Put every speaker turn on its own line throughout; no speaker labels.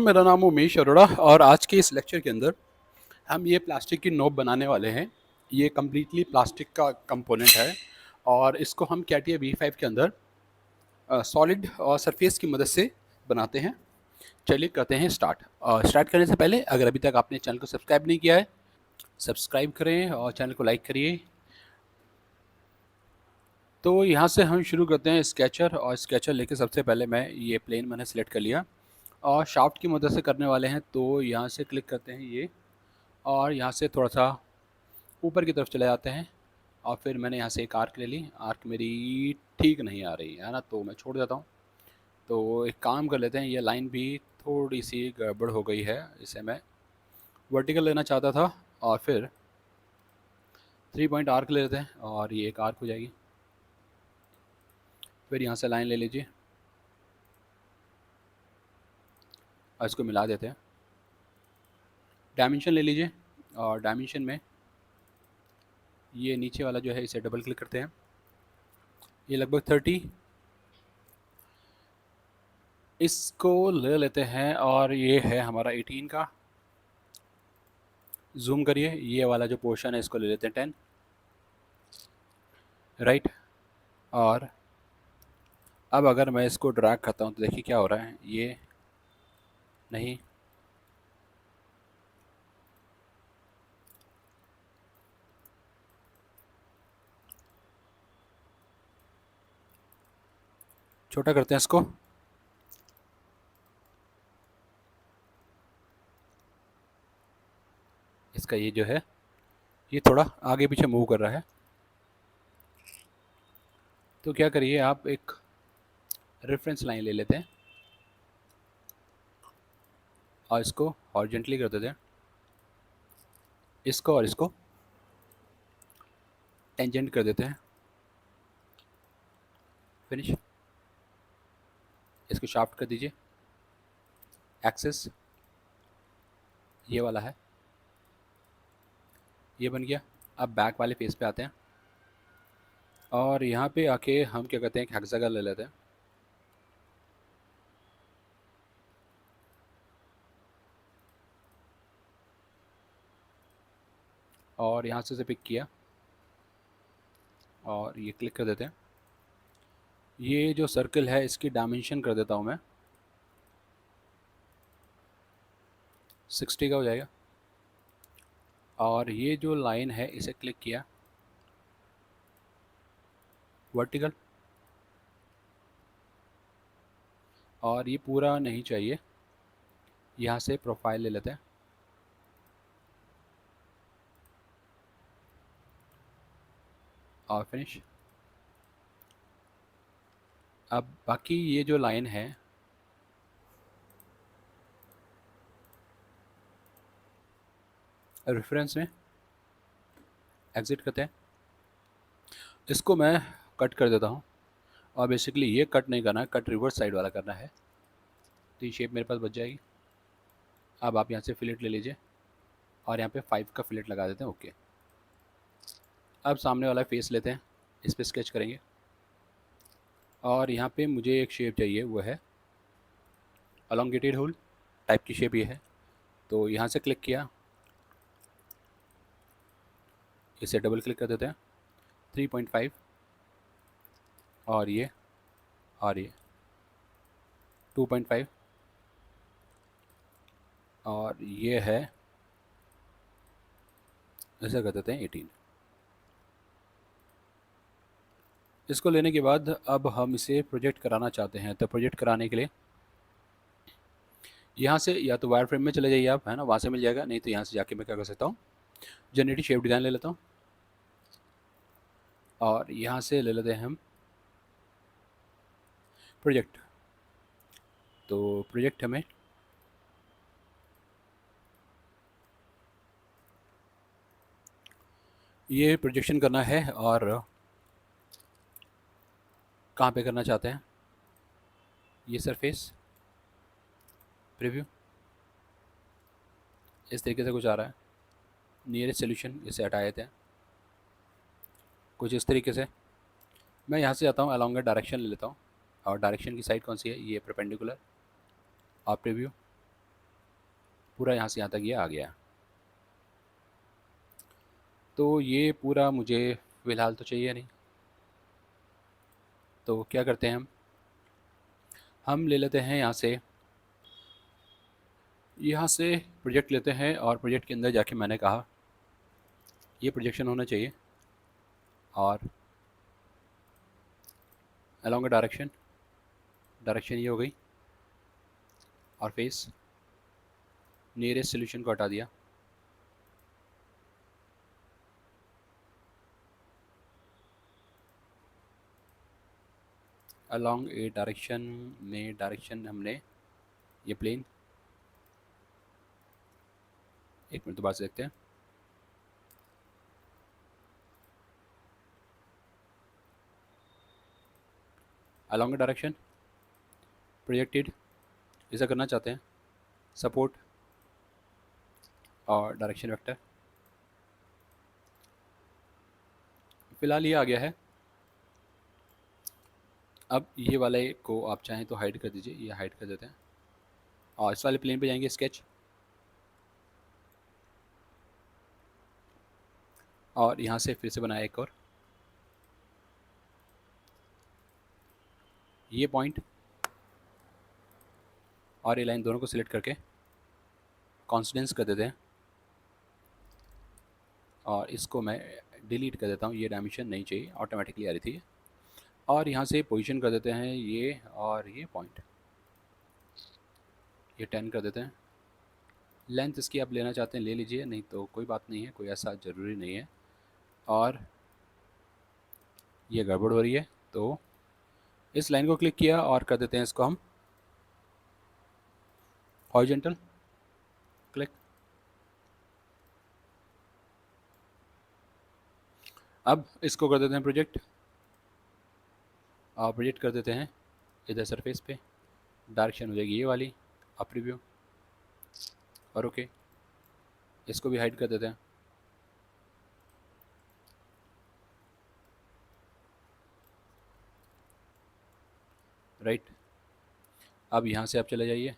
मेरा नाम उमेश अरोड़ा और आज के इस लेक्चर के अंदर हम ये प्लास्टिक की नोब बनाने वाले हैं। ये कम्प्लीटली प्लास्टिक का कंपोनेंट है और इसको हम कैटिया V5 के अंदर सॉलिड और सरफेस की मदद से बनाते हैं। चलिए करते हैं स्टार्ट। स्टार्ट करने से पहले अगर अभी तक आपने चैनल को सब्सक्राइब नहीं किया है, सब्सक्राइब करें और चैनल को लाइक करिए। तो यहाँ से हम शुरू करते हैं स्केचर, और स्केचर लेके सबसे पहले मैं ये प्लेन मैंने सेलेक्ट कर लिया और शाफ्ट की मदद से करने वाले हैं। तो यहाँ से क्लिक करते हैं ये, और यहाँ से थोड़ा सा ऊपर की तरफ चले जाते हैं और फिर मैंने यहाँ से एक आर्क ले ली। आर्क मेरी ठीक नहीं आ रही है ना, तो मैं छोड़ देता हूँ। तो एक काम कर लेते हैं, ये लाइन भी थोड़ी सी गड़बड़ हो गई है, इसे मैं वर्टिकल लेना चाहता था। और फिर 3 पॉइंट आर्क ले लेते हैं और ये एक आर्क हो जाएगी। फिर यहाँ से लाइन ले लीजिए और इसको मिला देते हैं। डायमेंशन ले लीजिए और डायमेंशन में ये नीचे वाला जो है इसे डबल क्लिक करते हैं। ये लगभग 30, इसको ले लेते हैं और ये है हमारा 18 का। जूम करिए, ये वाला जो पोर्शन है इसको ले लेते हैं 10, राइट। और अब अगर मैं इसको ड्रैग करता हूँ तो देखिए क्या हो रहा है, ये नहीं, छोटा करते हैं इसको। इसका ये जो है ये थोड़ा आगे पीछे मूव कर रहा है। तो क्या करिए, आप एक रेफरेंस लाइन ले लेते हैं और इसको हॉरिजॉन्टली कर देते हैं, इसको और इसको टेंजेंट कर देते हैं। फिनिश। इसको शाफ्ट कर दीजिए। एक्सेस ये वाला है, ये बन गया। अब बैक वाले फेस पे आते हैं और यहाँ पे आके हम क्या करते हैं, एक हेक्सागन ले लेते हैं और यहाँ से पिक किया और ये क्लिक कर देते हैं। ये जो सर्कल है इसकी डायमेंशन कर देता हूँ मैं 60 का हो जाएगा। और ये जो लाइन है इसे क्लिक किया, वर्टिकल, और ये पूरा नहीं चाहिए, यहाँ से प्रोफाइल ले लेते हैं और फिनिश। अब बाकी ये जो लाइन है रेफरेंस में एग्ज़िट करते हैं, इसको मैं कट कर देता हूँ। और बेसिकली ये कट नहीं करना है, कट रिवर्स साइड वाला करना है। तो ये शेप मेरे पास बच जाएगी। अब आप यहाँ से फिलेट ले लीजिए और यहाँ पे 5 का फिलेट लगा देते हैं। ओके। अब सामने वाला फेस लेते हैं, इस पर स्केच करेंगे और यहाँ पे मुझे एक शेप चाहिए, वो है अलोंगेटेड होल टाइप की शेप ये है। तो यहाँ से क्लिक किया, इसे डबल क्लिक कर देते हैं, 3.5 और ये 2.5 और ये है, ऐसा कर देते हैं 18। इसको लेने के बाद अब हम इसे प्रोजेक्ट कराना चाहते हैं। तो प्रोजेक्ट कराने के लिए यहाँ से या तो वायर फ्रेम में चले जाइए आप, है ना, वहाँ से मिल जाएगा। नहीं तो यहाँ से जाके मैं क्या कर सकता हूँ, जनरेटिव शेप डिज़ाइन ले लेता हूँ और यहाँ से ले लेते हैं हम प्रोजेक्ट। तो प्रोजेक्ट हमें ये प्रोजेक्शन करना है और कहाँ पे करना चाहते हैं, ये सरफेस प्रीव्यू इस तरीके से कुछ आ रहा है। नियरेस्ट सोल्यूशन इसे हटा देते हैं कुछ इस तरीके से। मैं यहाँ से जाता हूँ, अलॉन्ग डायरेक्शन ले लेता हूँ और डायरेक्शन की साइड कौन सी है, ये परपेंडिकुलर और प्रीव्यू पूरा यहाँ से यहाँ तक ये आ गया। तो ये पूरा मुझे फ़िलहाल तो चाहिए नहीं, तो क्या करते हैं हम ले लेते हैं यहाँ से प्रोजेक्ट लेते हैं, और प्रोजेक्ट के अंदर जाके मैंने कहा ये प्रोजेक्शन होना चाहिए, और अलोंग डायरेक्शन ये हो गई, और फेस नियरेस्ट सोल्यूशन को हटा दिया। अलोंग ए डायरेक्शन में डायरेक्शन हमने ये प्लेन, एक मिनट दोबारा से देखते हैं। अलोंग डायरेक्शन प्रोजेक्टेड, ऐसा करना चाहते हैं, सपोर्ट और डायरेक्शन वेक्टर। फिलहाल ये आ गया है। अब ये वाले को आप चाहें तो हाइड कर दीजिए, ये हाइड कर देते हैं, और इस वाले प्लेन पे जाएंगे स्केच, और यहाँ से फिर से बनाया एक और ये पॉइंट और ये लाइन दोनों को सिलेक्ट करके कॉन्सिडेंस कर देते हैं, और इसको मैं डिलीट कर देता हूँ, ये डायमेंशन नहीं चाहिए, ऑटोमेटिकली आ रही थी। और यहाँ से पोजीशन कर देते हैं ये, और ये पॉइंट ये 10 कर देते हैं। लेंथ इसकी आप लेना चाहते हैं ले लीजिए, नहीं तो कोई बात नहीं है, कोई ऐसा ज़रूरी नहीं है। और ये गड़बड़ हो रही है, तो इस लाइन को क्लिक किया और कर देते हैं इसको हम हॉरिजॉन्टल, क्लिक। अब इसको कर देते हैं प्रोजेक्ट, और प्रोजेक्ट कर देते हैं इधर सरफेस पे, डायरेक्शन हो जाएगी ये वाली, अब प्रीव्यू और ओके। इसको भी हाइड कर देते हैं। राइट, अब यहाँ से आप चले जाइए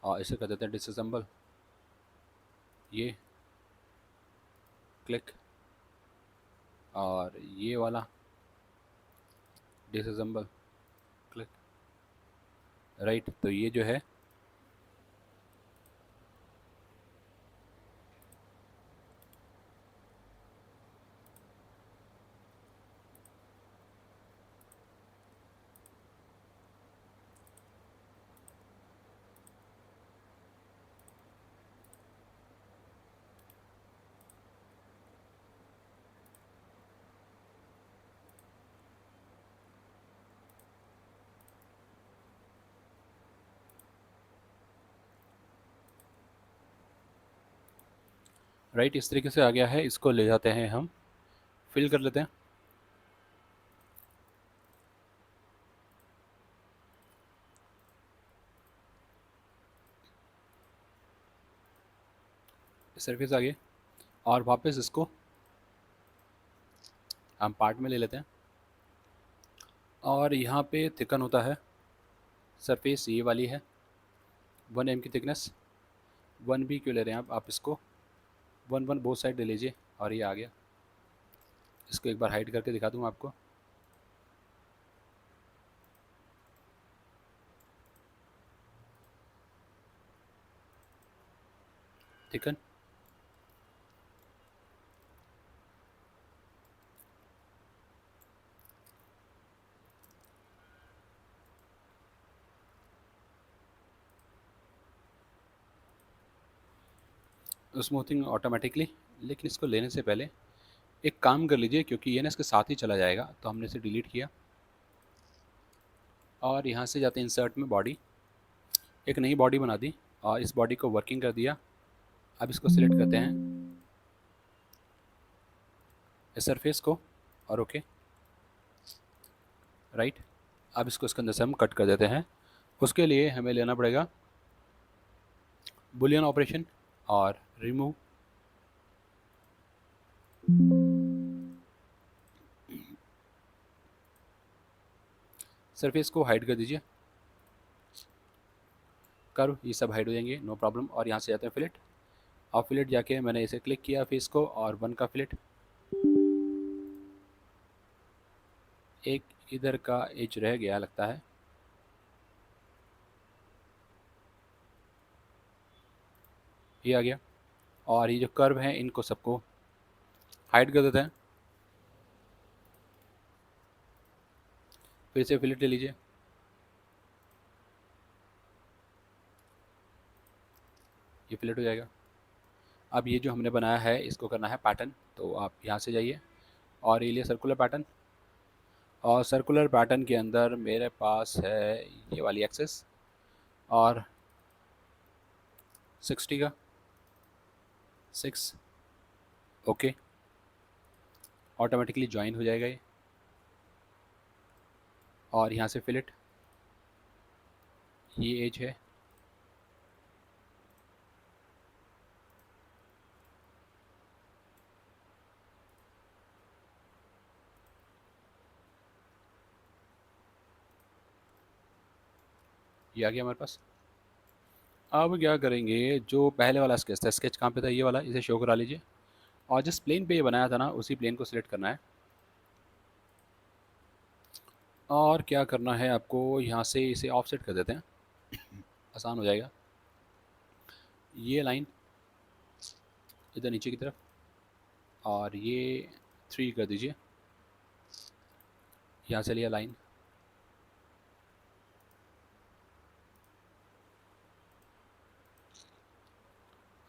और इसे कर देते हैं डिसअसेंबल, ये क्लिक, और ये वाला डिसअसेंबल, क्लिक। राइट, तो ये जो है राइट, इस तरीके से आ गया है। इसको ले जाते हैं हम, फिल कर लेते हैं। सरफेस आ गया, और वापस इसको हम पार्ट में ले लेते हैं, और यहाँ पे थिकन होता है सरफेस, ये वाली है 1 mm की थिकनेस। 1 भी क्यों ले रहे हैं आप इसको 1 1 बोथ साइड ले लीजिए, और ये आ गया। इसको एक बार हाइड करके दिखा दूँ आपको। Thicken, smoothing automatically. लेकिन इसको लेने से पहले एक काम कर लीजिए, क्योंकि ये ना इसके साथ ही चला जाएगा, तो हमने इसे डिलीट किया, और यहाँ से जाते हैं इंसर्ट में, बॉडी, एक नई बॉडी बना दी, और इस बॉडी को वर्किंग कर दिया। अब इसको सिलेक्ट करते हैं इस सरफेस को, और ओके। राइट, अब इसको इसके अंदर से हम कट कर देते हैं। उसके लिए हमें लेना पड़ेगा बुलियन ऑपरेशन और रिमूव। सरफेस को हाइड कर दीजिए, कर्व ये सब हाइड हो जाएंगे, नो प्रॉब्लम। और यहाँ से जाते हैं फिलेट, और फिलेट जाके मैंने इसे क्लिक किया फेस को, और 1 का फिलेट, एक इधर का एज रह गया लगता है, ये आ गया। और ये जो कर्व हैं इनको सबको हाइड कर देते हैं। फिर से फिलेट ले लीजिए, ये फिलेट हो जाएगा। अब ये जो हमने बनाया है इसको करना है पैटर्न, तो आप यहाँ से जाइए और ये लिए सर्कुलर पैटर्न, और सर्कुलर पैटर्न के अंदर मेरे पास है ये वाली एक्सेस और 60 का 6, ओके, ऑटोमेटिकली ज्वाइन हो जाएगा ये। और यहाँ से फिलेट, ये एज है, ये आ गया हमारे पास। अब क्या करेंगे, जो पहले वाला स्केच था, स्केच कहाँ पे था, ये वाला, इसे शो करा लीजिए। और जिस प्लेन पे ये बनाया था ना, उसी प्लेन को सिलेक्ट करना है। और क्या करना है आपको, यहाँ से इसे ऑफसेट कर देते हैं, आसान हो जाएगा। ये लाइन इधर नीचे की तरफ, और ये 3 कर दीजिए, यहाँ से लिया लाइन,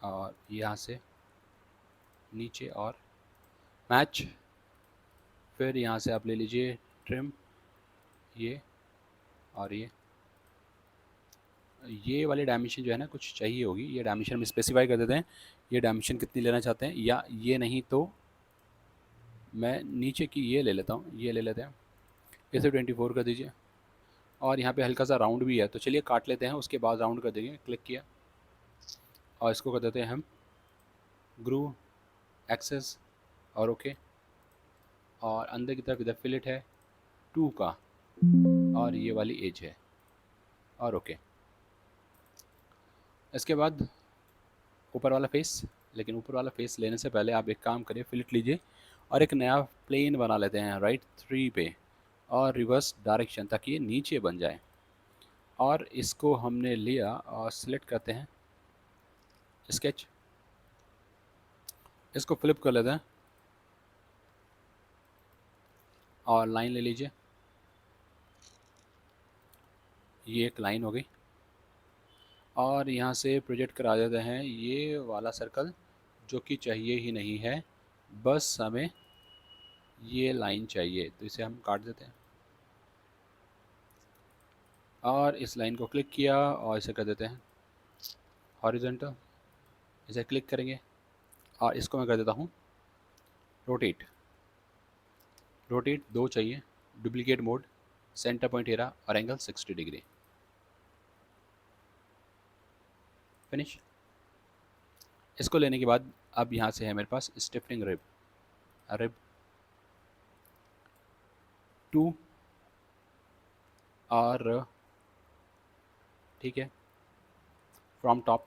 और यहाँ से नीचे और मैच। फिर यहाँ से आप ले लीजिए ट्रिम, ये और ये वाली डायमेंशन जो है ना कुछ चाहिए होगी, ये डायमेंशन हम स्पेसिफाई कर देते हैं, ये डायमेंशन कितनी लेना चाहते हैं, या ये नहीं तो मैं नीचे की ये ले लेता हूँ, ये ले लेते हैं, इसे 24 कर दीजिए। और यहाँ पे हल्का सा राउंड भी है, तो चलिए काट लेते हैं, उसके बाद राउंड कर देंगे, क्लिक किया और इसको कर देते हैं हम ग्रू एक्सेस, और ओके। और अंदर की तरफ इधर फिलेट है 2 का, और ये वाली एज है, और ओके। इसके बाद ऊपर वाला फेस, लेकिन ऊपर वाला फेस लेने से पहले आप एक काम करिए, फिलेट लीजिए और एक नया प्लेन बना लेते हैं राइट 3 पे, और रिवर्स डायरेक्शन, ताकि ये नीचे बन जाए। और इसको हमने लिया और सिलेक्ट करते हैं स्केच, इसको फ्लिप कर लेते हैं और लाइन ले लीजिए, ये एक लाइन हो गई। और यहाँ से प्रोजेक्ट करा देते हैं ये वाला सर्कल, जो कि चाहिए ही नहीं है, बस हमें ये लाइन चाहिए, तो इसे हम काट देते हैं। और इस लाइन को क्लिक किया और इसे कर देते हैं हॉरिजॉन्टल, इसे क्लिक करेंगे और इसको मैं कर देता हूँ रोटेट। रोटेट 2 चाहिए, duplicate mode, centre point era और एंगल 60 डिग्री, फिनिश। इसको लेने के बाद अब यहाँ से है मेरे पास स्टिफनिंग रिब, रिब 2 और ठीक है, फ्रॉम टॉप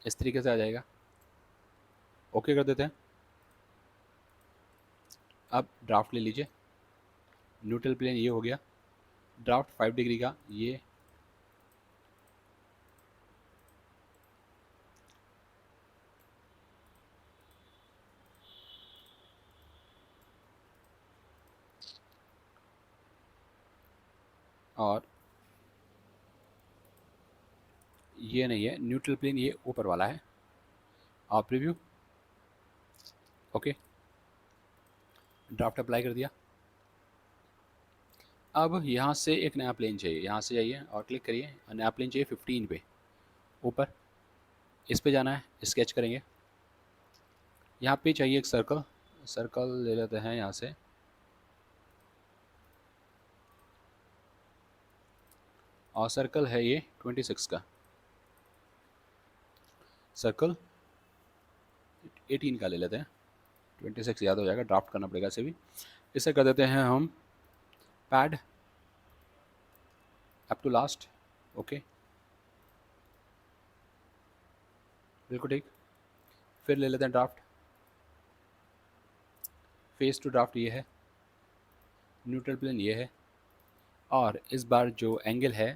इस तरीके से आ जाएगा, ओके कर देते हैं। अब ड्राफ्ट ले लीजिए, न्यूट्रल प्लेन ये हो गया, ड्राफ्ट 5 डिग्री का ये, और ये नहीं है न्यूट्रल प्लेन, ये ऊपर वाला है। और प्रीव्यू, ओके, ड्राफ्ट अप्लाई कर दिया। अब यहाँ से एक नया प्लेन चाहिए, यहाँ से जाइए और क्लिक करिए, नया प्लेन चाहिए 15 पे ऊपर, इस पे जाना है, स्केच करेंगे। यहाँ पे चाहिए एक सर्कल, सर्कल ले लेते हैं यहाँ से, और सर्कल है ये 26 का, सर्कल 18 का ले लेते हैं, 26 याद हो जाएगा, ड्राफ्ट करना पड़ेगा इसे भी। इसे कर देते हैं हम pad up to last, okay. बिल्कुल ठीक। फिर ले लेते हैं ड्राफ्ट। फेस टू ड्राफ्ट ये है, न्यूट्रल प्लेन ये है, और इस बार जो एंगल है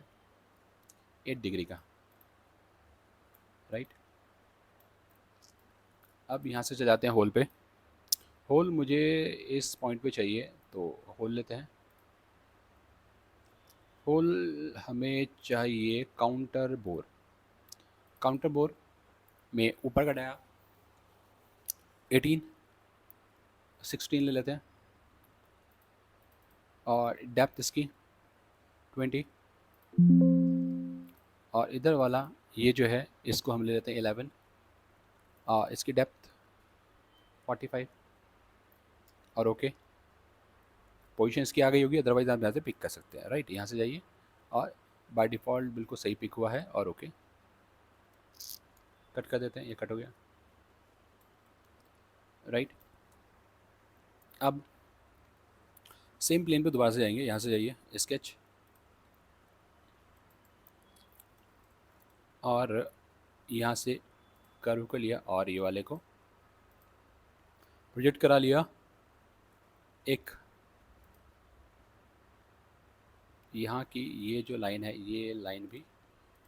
8 डिग्री का, राइट। अब यहाँ से चले जाते हैं होल पे। होल मुझे इस पॉइंट पे चाहिए, तो होल लेते हैं। होल हमें चाहिए काउंटर बोर। काउंटर बोर में ऊपर का डाया 18, 16 ले लेते हैं, और डेप्थ इसकी 20, और इधर वाला ये जो है इसको हम ले लेते हैं 11, और इसकी डेप्थ 45, और ओके। पोजीशन इसकी आ गई होगी, अदरवाइज आप यहाँ से पिक कर सकते हैं, राइट। यहाँ से जाइए, और बाय डिफ़ॉल्ट बिल्कुल सही पिक हुआ है, और ओके। कट कर देते हैं, ये कट हो गया, राइट। अब सेम प्लेन पे दोबारा से जाएंगे, यहाँ से जाइए स्केच, और यहाँ से कर्व को लिया और ये वाले को प्रोजेक्ट करा लिया। एक यहाँ की ये जो लाइन है, ये लाइन भी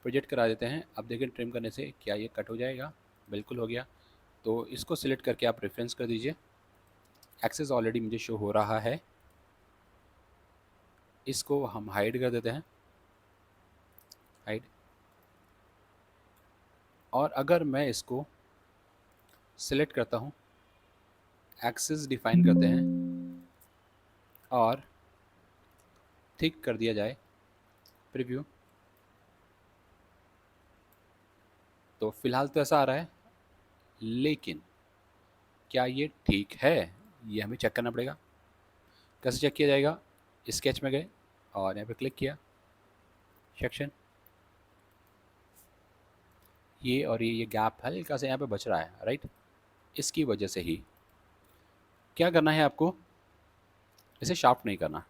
प्रोजेक्ट करा देते हैं। अब देखिए ट्रिम करने से क्या ये कट हो जाएगा, बिल्कुल हो गया। तो इसको सिलेक्ट करके आप रेफरेंस कर दीजिए। एक्सेस ऑलरेडी मुझे शो हो रहा है, इसको हम हाइड कर देते हैं, हाइड। और अगर मैं इसको सिलेक्ट करता हूँ, एक्सेस डिफाइन करते हैं, और थिक कर दिया जाए प्रीव्यू, तो फिलहाल तो ऐसा आ रहा है, लेकिन क्या ये ठीक है, ये हमें चेक करना पड़ेगा। कैसे चेक किया जाएगा? स्केच में गए और यहाँ पे क्लिक किया, सेक्शन, ये और ये गैप हल्का सा यहाँ पे बच रहा है, राइट। इसकी वजह से ही क्या करना है आपको, इसे शार्प नहीं करना,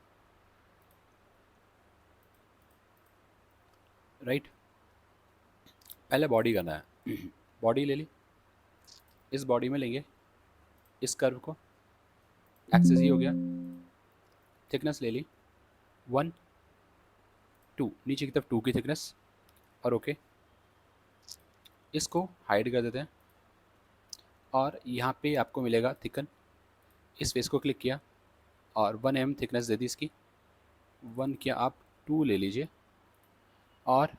राइट। पहले बॉडी करना है। बॉडी ले ली, इस बॉडी में लेंगे इस कर्व को, एक्सेस ही हो गया, थिकनेस ले ली 1, 2, नीचे की तरफ 2 की थिकनेस, और ओके। इसको हाइड कर देते हैं, और यहाँ पे आपको मिलेगा थिकन। इस फेस को क्लिक किया और 1 mm थिकनेस दे दी इसकी, 1 किया आप 2 ले लीजिए, और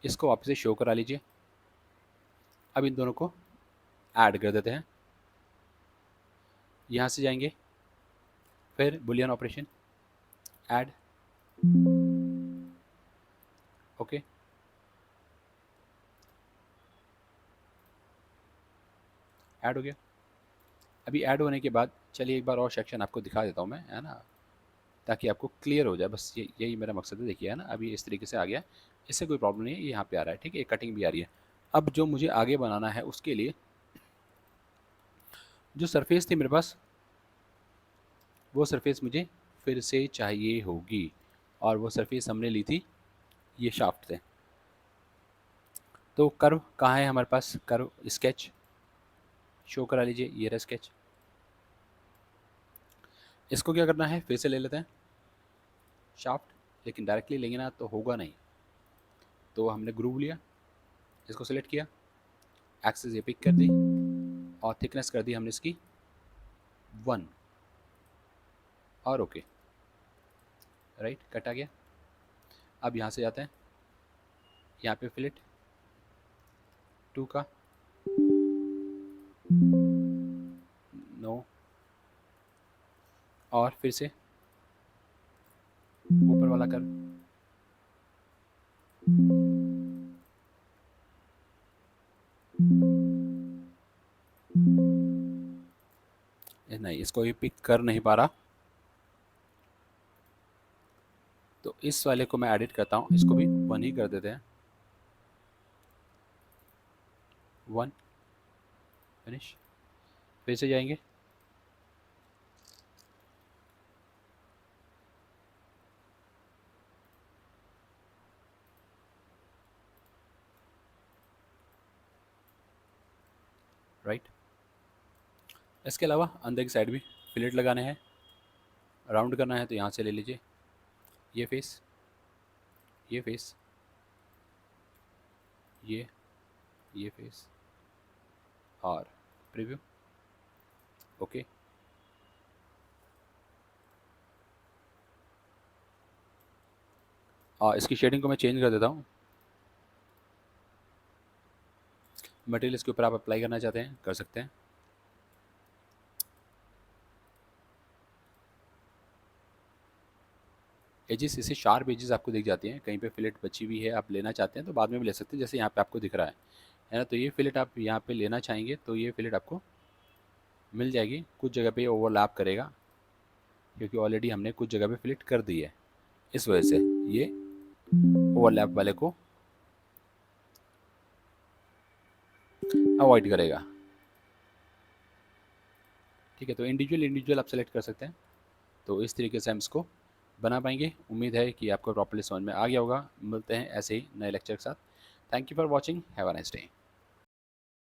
इसको वापस से शो करा लीजिए। अब इन दोनों को ऐड कर देते हैं, यहाँ से जाएंगे, फिर Boolean operation, add, okay. Add हो गया। अभी ऐड होने के बाद चलिए एक बार और सेक्शन आपको दिखा देता हूँ मैं, है ना, ताकि आपको क्लियर हो जाए। बस यही मेरा मकसद है। देखिए, है ना, अभी इस तरीके से आ गया, इससे कोई प्रॉब्लम नहीं है, ये यहाँ पे आ रहा है, ठीक है, कटिंग भी आ रही है। अब जो मुझे आगे बनाना है उसके लिए जो सरफेस थी मेरे पास, वो सरफेस मुझे फिर से चाहिए होगी, और वो सरफेस हमने ली थी ये शाफ्ट से। तो कर्व कहाँ है हमारे पास? कर्व स्केच शो करा लीजिए, ये रहा स्केच। इसको क्या करना है, फिर से ले लेते हैं शाफ्ट, लेकिन डायरेक्टली लेंगे ना तो होगा नहीं। तो हमने ग्रूव लिया, इसको सेलेक्ट किया, एक्सेस ये पिक कर दी, और थिकनेस कर दी हमने इसकी 1, और ओके, राइट। कट आ गया। अब यहाँ से जाते हैं, यहाँ पे फिलेट 2 का, नो, और फिर से ऊपर वाला कर, नहीं, इसको ये पिक कर नहीं पा रहा, तो इस वाले को मैं एडिट करता हूँ, इसको भी 1 ही कर देते हैं, 1, फिनिश। फिर से जाएंगे, राइट। इसके अलावा अंदर की साइड भी फिलेट लगाने हैं, राउंड करना है तो यहाँ से ले लीजिए ये फेस, ये फेस, ये फेस और प्रीव्यू। ओके, इसकी शेडिंग को मैं चेंज कर देता हूँ। मटेरियल इसके ऊपर आप अप्लाई करना चाहते हैं कर सकते हैं। एजेस, इसे शार्प एजेस आपको दिख जाती हैं, कहीं पे फिलेट बची हुई है आप लेना चाहते हैं तो बाद में भी ले सकते हैं, जैसे यहाँ पे आपको दिख रहा है ना। तो ये फिलेट आप यहाँ पे लेना चाहेंगे तो ये फिलेट आपको मिल जाएगी। कुछ जगह पे ओवरलैप करेगा क्योंकि ऑलरेडी हमने कुछ जगह पे फिलेट कर दी है, इस वजह से ये ओवरलैप वाले को अवॉइड करेगा। ठीक है, तो इंडिविजुअल इंडिविजुअल आप सेलेक्ट कर सकते हैं। तो इस तरीके से हम इसको बना पाएंगे। उम्मीद है कि आपको प्रॉपर्ली समझ में आ गया होगा। मिलते हैं ऐसे ही नए लेक्चर के साथ। Thank you for watching, have a nice day.